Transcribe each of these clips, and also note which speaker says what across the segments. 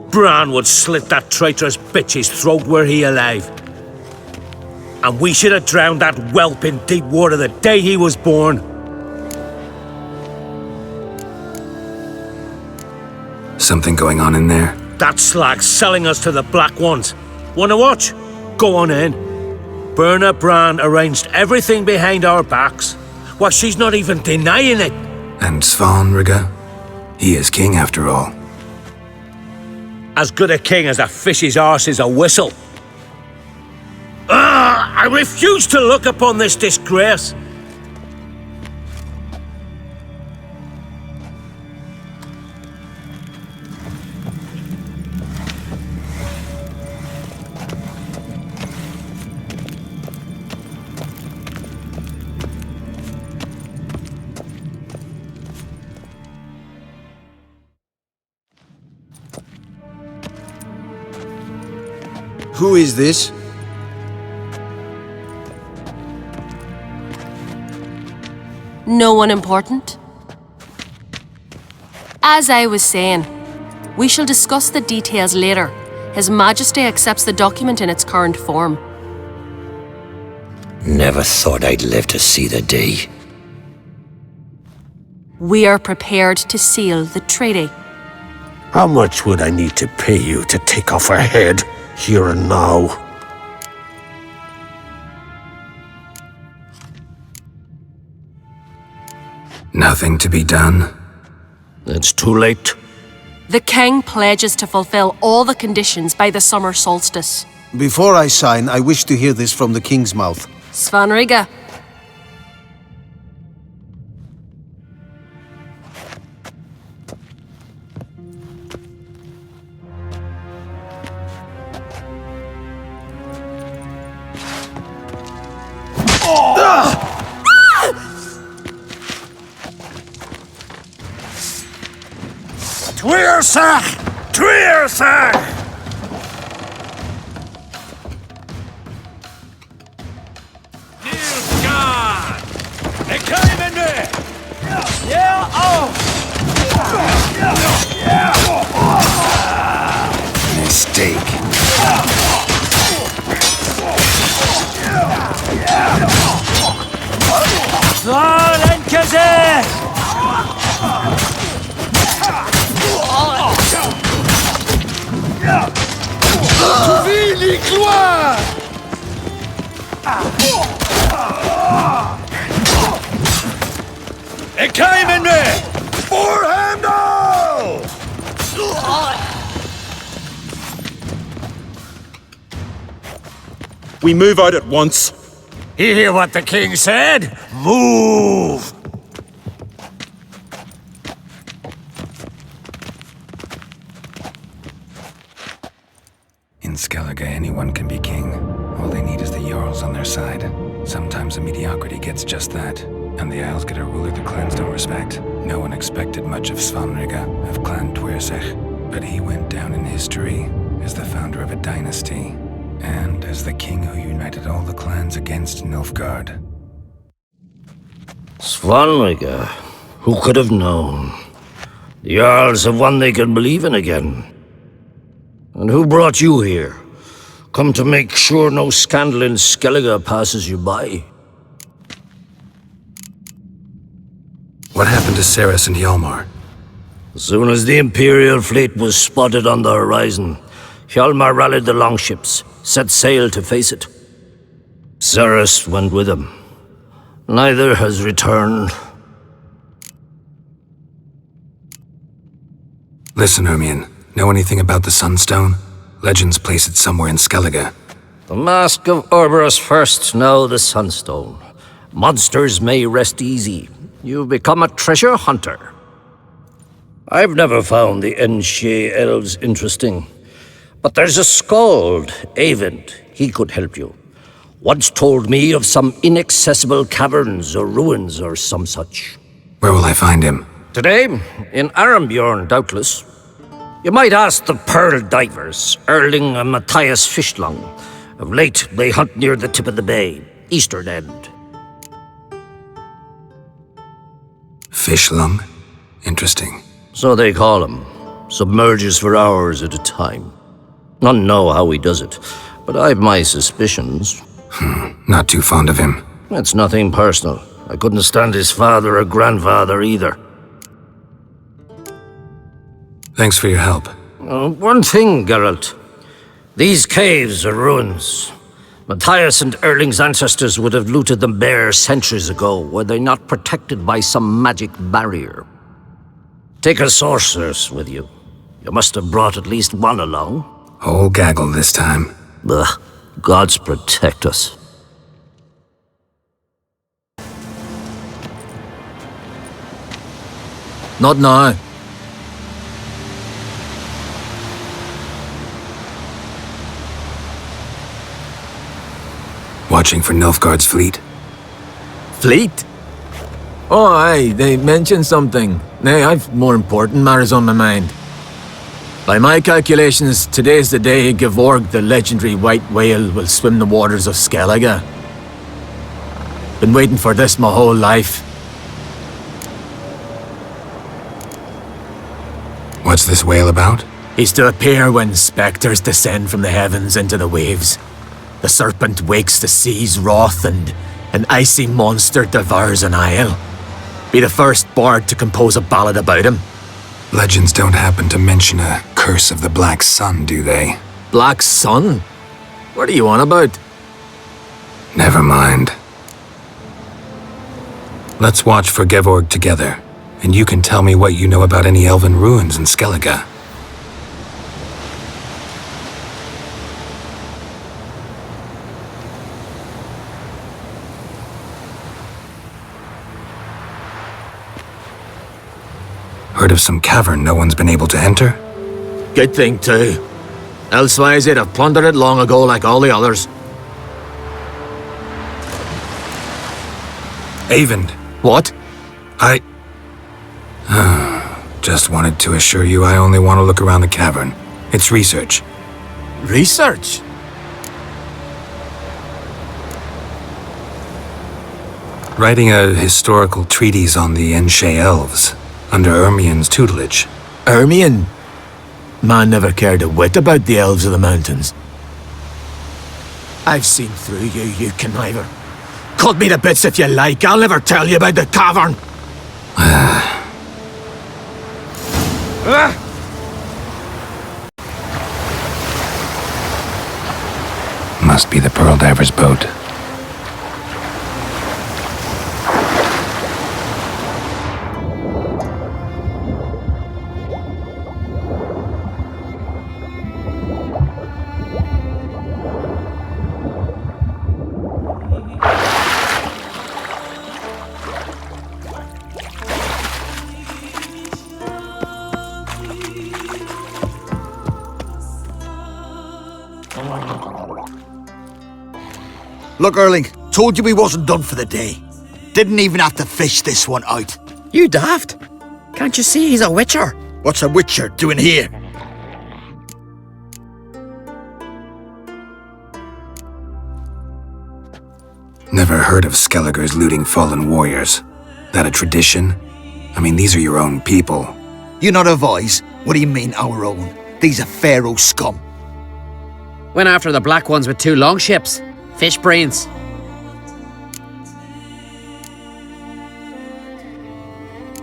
Speaker 1: Bran would slit that traitorous bitch's throat were he alive. And we should have drowned that whelp in deep water the day he was born.
Speaker 2: Something going on in there?
Speaker 1: That slag's selling us to the Black Ones. Wanna watch? Go on in. Berna Bran arranged everything behind our backs. Well, she's not even denying it.
Speaker 2: And Svanrige? He is king after all.
Speaker 1: As good a king as a fish's arse is a whistle. I refuse to look upon this disgrace.
Speaker 3: Who is this?
Speaker 4: No one important. As I was saying, we shall discuss the details later. His Majesty accepts the document in its current form.
Speaker 5: Never thought I'd live to see the day.
Speaker 4: We are prepared to seal the treaty.
Speaker 6: How much would I need to pay you to take off her head, here and now?
Speaker 2: Nothing to be done?
Speaker 1: It's too late.
Speaker 4: The king pledges to fulfill all the conditions by the summer solstice.
Speaker 3: Before I sign, I wish to hear this from the king's mouth.
Speaker 4: Svanrige.
Speaker 1: Tweersach! Tweersach! Nilsgard! They came in there! Yeah, oh!
Speaker 2: Mistake.
Speaker 1: Valenkaze!
Speaker 3: Vili gloire!
Speaker 1: They came in there!
Speaker 3: Forehandle!
Speaker 7: We move out at once.
Speaker 1: You hear what the king said? Move!
Speaker 2: In Skellige, anyone can be king. All they need is the Jarls on their side. Sometimes a mediocrity gets just that, and the Isles get a ruler the clans don't respect. No one expected much of Svanrige, of Clan Tweersach, but he went down in history as the founder of a dynasty, and as the king who united all the clans against Nilfgaard.
Speaker 5: Svanrige, who could have known? The Jarls have one they can believe in again. And who brought you here? Come to make sure no scandal in Skellige passes you by.
Speaker 2: What happened to Ceres and Hjalmar?
Speaker 5: As soon as the Imperial fleet was spotted on the horizon, Hjalmar rallied the longships, set sail to face it. Ceres went with him. Neither has returned.
Speaker 2: Listen, Hermione. Know anything about the Sunstone? Legends place it somewhere in Skellige.
Speaker 5: The Mask of Orberus first, now the Sunstone. Monsters may rest easy. You've become a treasure hunter. I've never found the Enshe elves interesting. But there's a skald, Eyvind. He could help you. Once told me of some inaccessible caverns or ruins or some such.
Speaker 2: Where will I find him?
Speaker 5: Today, in Arambjorn, doubtless. You might ask the Pearl Divers, Erling and Matthias Fischlung. Of late, they hunt near the tip of the bay, eastern end.
Speaker 2: Fischlung? Interesting.
Speaker 5: So they call him. submerges for hours at a time. None know how he does it, but I've my suspicions.
Speaker 2: Not too fond of him.
Speaker 5: It's nothing personal. I couldn't stand his father or grandfather either.
Speaker 2: Thanks for your help.
Speaker 5: One thing, Geralt. These caves are ruins. Matthias and Erling's ancestors would have looted them bare centuries ago, were they not protected by some magic barrier. Take a sorceress with you. You must have brought at least one along.
Speaker 2: Whole gaggle this time.
Speaker 5: Ugh, gods protect us.
Speaker 7: Not now.
Speaker 2: Watching for Nilfgaard's fleet?
Speaker 7: Fleet? Oh, aye, they mentioned something. Nay, I've more important matters on my mind. By my calculations, today's the day Gevorg, the legendary white whale, will swim the waters of Skellige. Been waiting for this my whole life.
Speaker 2: What's this whale about?
Speaker 7: He's to appear when spectres descend from the heavens into the waves. The serpent wakes the sea's wrath and an icy monster devours an isle. Be the first bard to compose a ballad about him.
Speaker 2: Legends don't happen to mention a curse of the Black Sun, do they?
Speaker 7: Black Sun? What are you on about?
Speaker 2: Never mind. Let's watch for Gevorg together, and you can tell me what you know about any elven ruins in Skellige. Heard of some cavern no one's been able to enter?
Speaker 7: Good thing too. Elsewise they'd have plundered it long ago like all the others.
Speaker 2: Avend.
Speaker 7: What?
Speaker 2: I... Just wanted to assure you I only want to look around the cavern. It's research.
Speaker 7: Research?
Speaker 2: Writing a historical treatise on the Enshe elves, under Ermien's tutelage.
Speaker 7: Ermien? Man never cared a whit about the elves of the mountains. I've seen through you, you conniver. Cut me to bits if you like, I'll never tell you about the cavern!
Speaker 2: Must be the Pearl Diver's boat.
Speaker 8: Look, Erling, told you we wasn't done for the day. Didn't even have to fish this one out.
Speaker 9: You daft? Can't you see he's a witcher?
Speaker 8: What's a witcher doing here?
Speaker 2: Never heard of Skellige's looting fallen warriors. That a tradition? I mean, these are your own people.
Speaker 8: You not advise? What do you mean, our own? These are Pharaoh scum.
Speaker 9: Went after the black ones with 2 longships. Fish brains.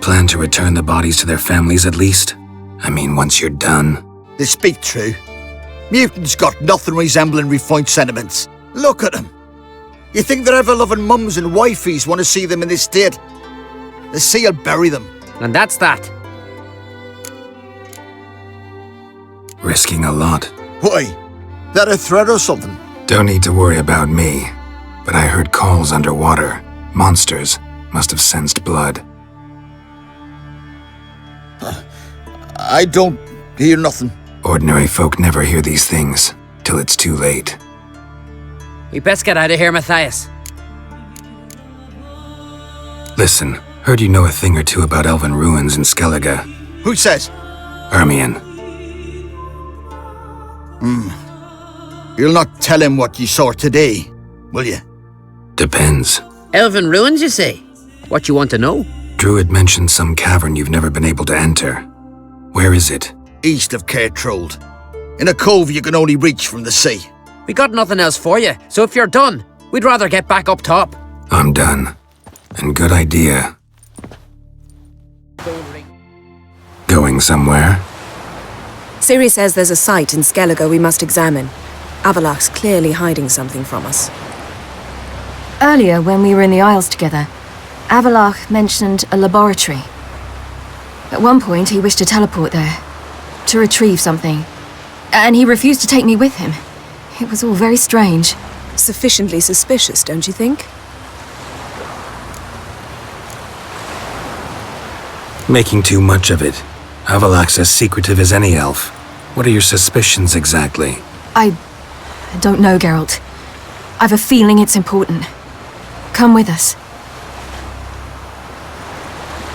Speaker 2: Plan to return the bodies to their families at least? I mean, once you're done.
Speaker 8: They speak true. Mutants got nothing resembling refined sentiments. Look at them. You think their ever-loving mums and wifeys want to see them in this state? The sea will bury them.
Speaker 9: And that's that.
Speaker 2: Risking a lot.
Speaker 8: Why? That a threat or something?
Speaker 2: Don't need to worry about me. But I heard calls underwater. Monsters must have sensed blood.
Speaker 8: I don't hear nothing.
Speaker 2: Ordinary folk never hear these things, till it's too late.
Speaker 9: We best get out of here, Matthias.
Speaker 2: Listen, heard you know a thing or two about elven ruins in Skellige.
Speaker 8: Who says?
Speaker 2: Ermion.
Speaker 8: You'll not tell him what you saw today, will you?
Speaker 2: Depends.
Speaker 9: Elven ruins, you say? What you want to know?
Speaker 2: Druid mentioned some cavern you've never been able to enter. Where is it?
Speaker 8: east of Cairtrold, in a cove you can only reach from the sea.
Speaker 9: We got nothing else for you, so if you're done, we'd rather get back up top.
Speaker 2: I'm done. And good idea. Going somewhere?
Speaker 10: Ciri says there's a site in Skellige we must examine. Avalach's clearly hiding something from us.
Speaker 11: Earlier, when we were in the Isles together, Avalach mentioned a laboratory. At one point, he wished to teleport there, to retrieve something. And he refused to take me with him. It was all very strange.
Speaker 10: Sufficiently suspicious, don't you think?
Speaker 2: Making too much of it. Avalach's as secretive as any elf. What are your suspicions exactly?
Speaker 11: I don't know, Geralt. I've a feeling it's important. Come with us.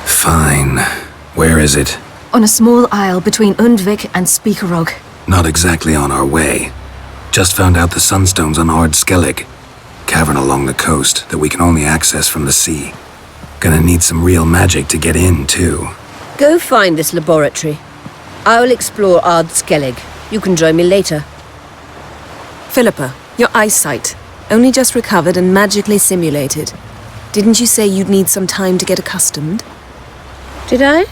Speaker 2: Fine. Where is it?
Speaker 11: On a small isle between Undvik and Speakerog.
Speaker 2: Not exactly on our way. Just found out the sunstone's on Ard Skellig. Cavern along the coast that we can only access from the sea. Gonna need some real magic to get in, too.
Speaker 12: Go find this laboratory. I'll explore Ard Skellig. You can join me later.
Speaker 10: Philippa, your eyesight. Only just recovered and magically simulated. Didn't you say you'd need some time to get accustomed?
Speaker 12: Did I?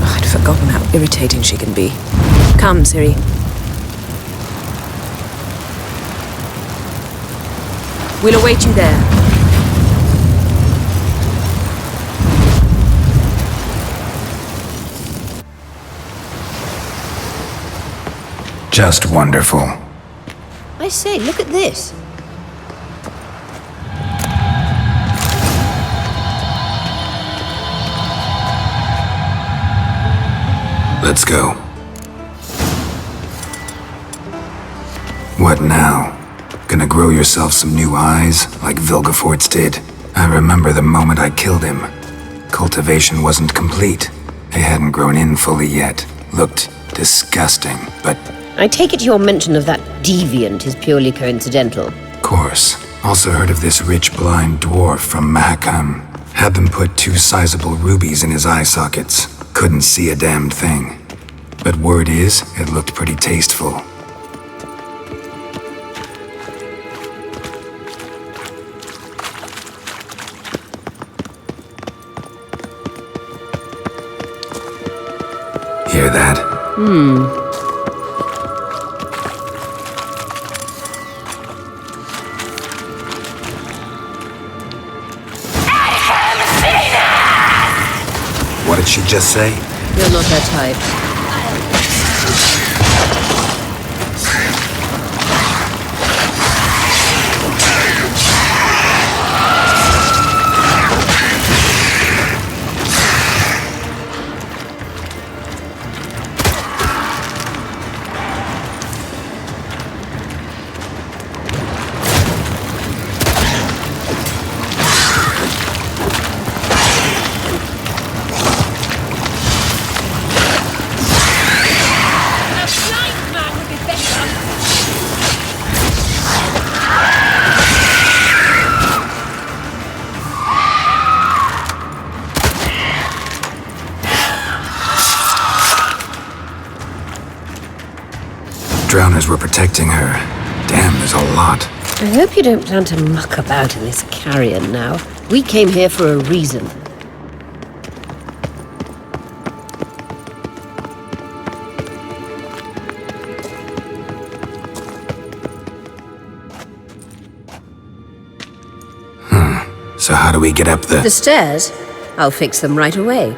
Speaker 10: I'd forgotten how irritating she can be. Come, Ciri. We'll await you there.
Speaker 2: Just wonderful.
Speaker 12: I say, look at this.
Speaker 2: Let's go. What now? Gonna grow yourself some new eyes, like Vilgefortz did? I remember the moment I killed him. Cultivation wasn't complete. They hadn't grown in fully yet. Looked disgusting, but...
Speaker 12: I take it your mention of that deviant is purely coincidental.
Speaker 2: Of course. Also heard of this rich blind dwarf from HUN. Had them put 2 sizable rubies in his eye sockets. Couldn't see a damned thing. But word is, it looked pretty tasteful. Hear that? What did she just say?
Speaker 12: You're not her type.
Speaker 2: Drowners were protecting her. Damn, there's a lot.
Speaker 12: I hope you don't plan to muck about in this carrion now. We came here for a reason.
Speaker 2: So how do we get up
Speaker 12: The stairs? I'll fix them right away.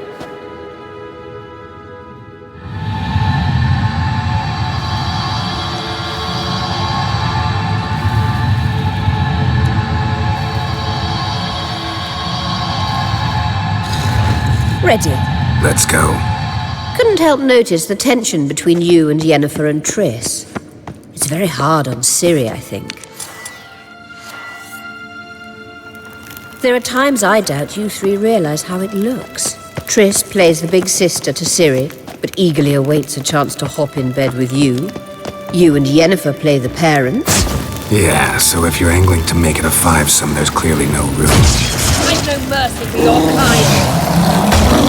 Speaker 12: Ready.
Speaker 2: Let's go.
Speaker 12: Couldn't help notice the tension between you and Yennefer and Triss. It's very hard on Ciri, I think. There are times I doubt you 3 realize how it looks. Triss plays the big sister to Ciri, but eagerly awaits a chance to hop in bed with you. You and Yennefer play the parents,
Speaker 2: Yeah, so if you're angling to make it a five-some, there's clearly no room.
Speaker 12: I've no mercy for your kind.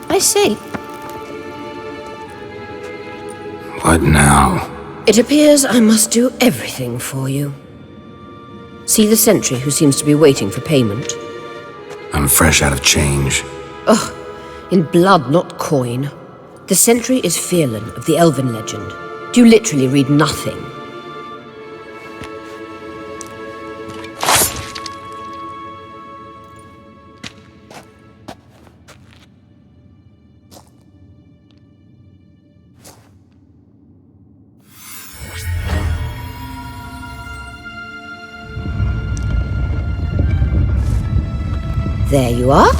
Speaker 12: I say,
Speaker 2: What now?
Speaker 12: it appears I must do everything for you. See the sentry who seems to be waiting for payment?
Speaker 2: I'm fresh out of change.
Speaker 12: Ugh, in blood, not coin. The sentry is Fearlan of the Elven legend. Do you literally read nothing? There you are.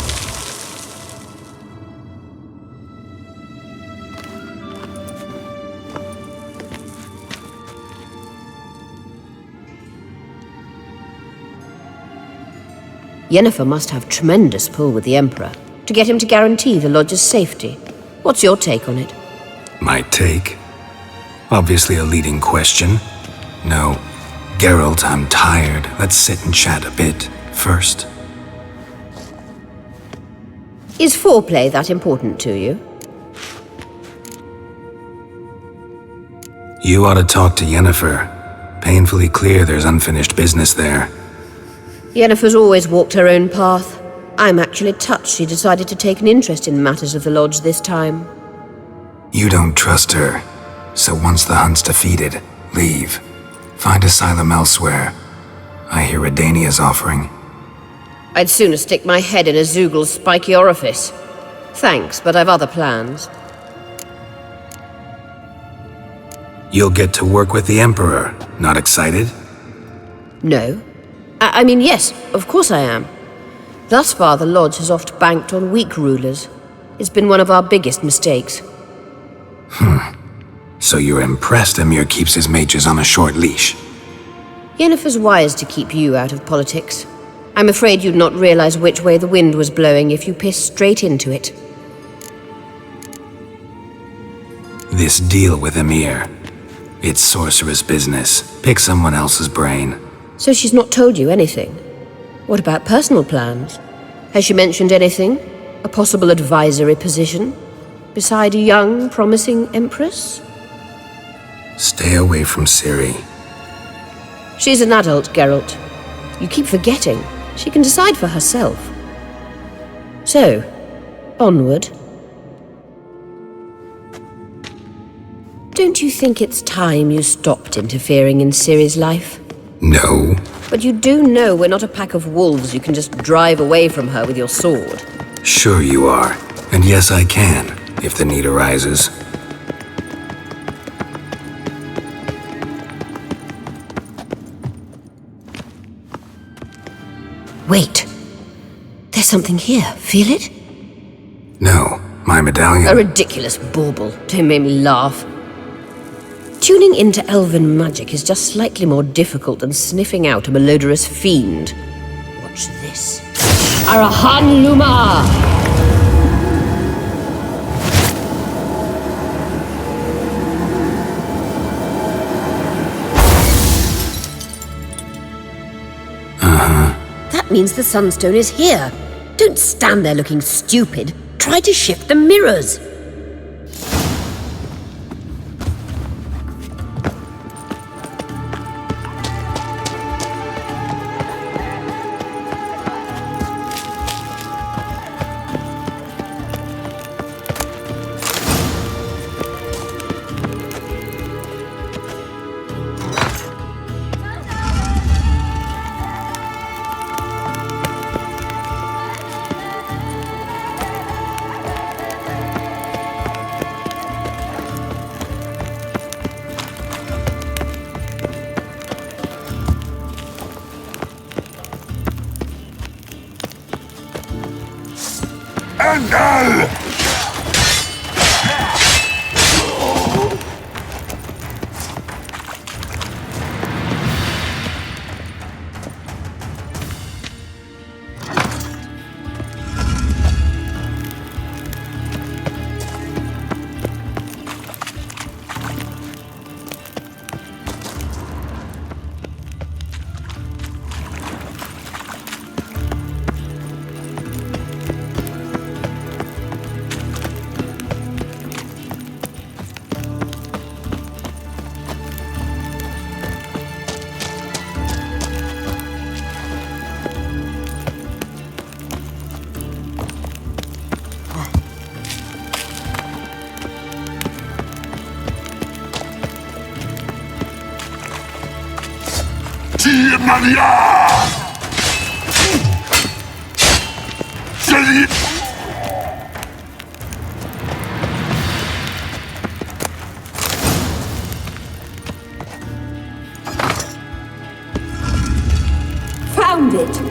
Speaker 12: Yennefer must have tremendous pull with the Emperor to get him to guarantee the Lodge's safety. What's your take on it?
Speaker 2: My take? Obviously a leading question. No. Geralt, I'm tired. Let's sit and chat a bit first.
Speaker 12: Is foreplay that important to you?
Speaker 2: You ought to talk to Yennefer. Painfully clear there's unfinished business there.
Speaker 12: Yennefer's always walked her own path. I'm actually touched she decided to take an interest in matters of the Lodge this time.
Speaker 2: You don't trust her. So once the hunt's defeated, leave. Find asylum elsewhere. I hear Redania's offering.
Speaker 12: I'd sooner stick my head in a Zoogl's spiky orifice. Thanks, but I've other plans.
Speaker 2: You'll get to work with the Emperor. Not excited?
Speaker 12: No. I mean, yes, of course I am. Thus far, the Lodge has oft banked on weak rulers. It's been one of our biggest mistakes.
Speaker 2: So you're impressed Emir keeps his mages on a short leash?
Speaker 12: Yennefer's wise to keep you out of politics. I'm afraid you'd not realize which way the wind was blowing if you pissed straight into it.
Speaker 2: This deal with Emir. It's sorceress business. Pick someone else's brain.
Speaker 12: So she's not told you anything? What about personal plans? Has she mentioned anything? A possible advisory position? Beside a young, promising empress?
Speaker 2: Stay away from Ciri.
Speaker 12: She's an adult, Geralt. You keep forgetting. She can decide for herself. So, onward. Don't you think it's time you stopped interfering in Ciri's life?
Speaker 2: No.
Speaker 12: But you do know we're not a pack of wolves you can just drive away from her with your sword.
Speaker 2: Sure you are. And yes, I can, if the need arises.
Speaker 12: Wait. There's something here. Feel it?
Speaker 2: No, my medallion.
Speaker 12: A ridiculous bauble. Don't make me laugh. Tuning into elven magic is just slightly more difficult than sniffing out a malodorous fiend. Watch this. Arahan Luma! That means the Sunstone is here. Don't stand there looking stupid. Try to shift the mirrors.
Speaker 6: Jungle! Maria!
Speaker 12: Found it!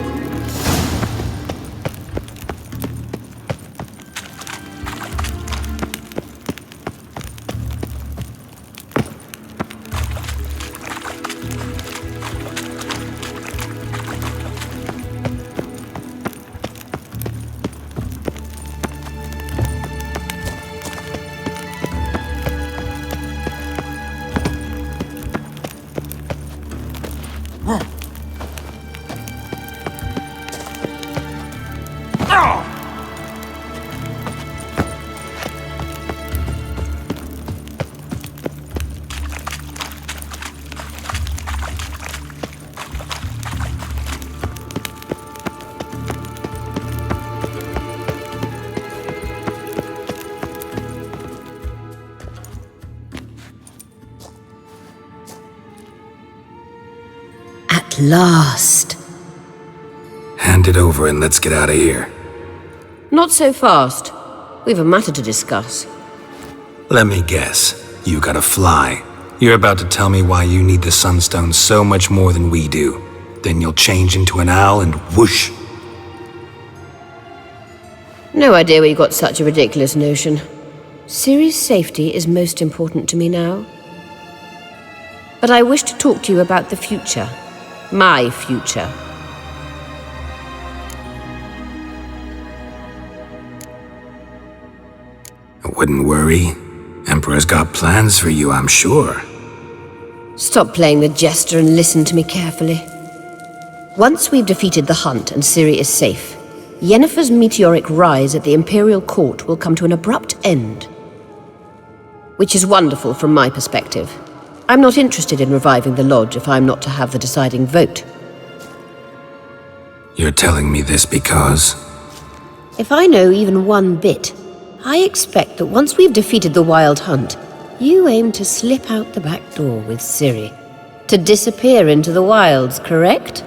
Speaker 12: At last.
Speaker 2: Hand it over and let's get out of here.
Speaker 12: Not so fast. We've a matter to discuss.
Speaker 2: Let me guess. You gotta fly. You're about to tell me why you need the Sunstone so much more than we do. Then you'll change into an owl and whoosh.
Speaker 12: No idea where you got such a ridiculous notion. Ciri's safety is most important to me now. But I wish to talk to you about the future. My future.
Speaker 2: I wouldn't worry. Emperor's got plans for you, I'm sure.
Speaker 12: Stop playing the jester and listen to me carefully. Once we've defeated the hunt and Ciri is safe, Yennefer's meteoric rise at the Imperial Court will come to an abrupt end. Which is wonderful from my perspective. I'm not interested in reviving the Lodge if I'm not to have the deciding vote.
Speaker 2: You're telling me this because...
Speaker 12: If I know even one bit, I expect that once we've defeated the Wild Hunt, you aim to slip out the back door with Ciri. To disappear into the wilds, correct?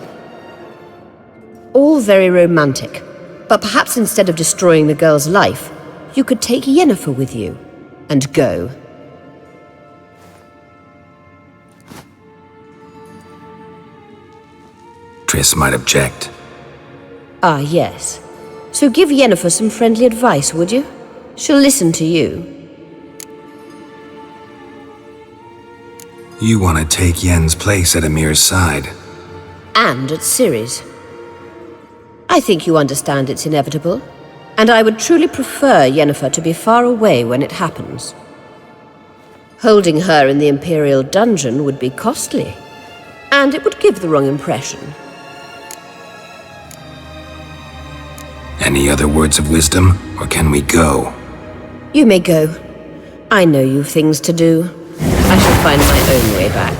Speaker 12: All very romantic, but perhaps instead of destroying the girl's life, you could take Yennefer with you, and go.
Speaker 2: Triss might object.
Speaker 12: Ah, yes. So give Yennefer some friendly advice, would you? She'll listen to you.
Speaker 2: You want to take Yen's place at Amir's side.
Speaker 12: And at Ciri's. I think you understand it's inevitable, and I would truly prefer Yennefer to be far away when it happens. Holding her in the Imperial dungeon would be costly, and it would give the wrong impression.
Speaker 2: Any other words of wisdom, or can we go?
Speaker 12: You may go. I know you've things to do. I shall find my own way back.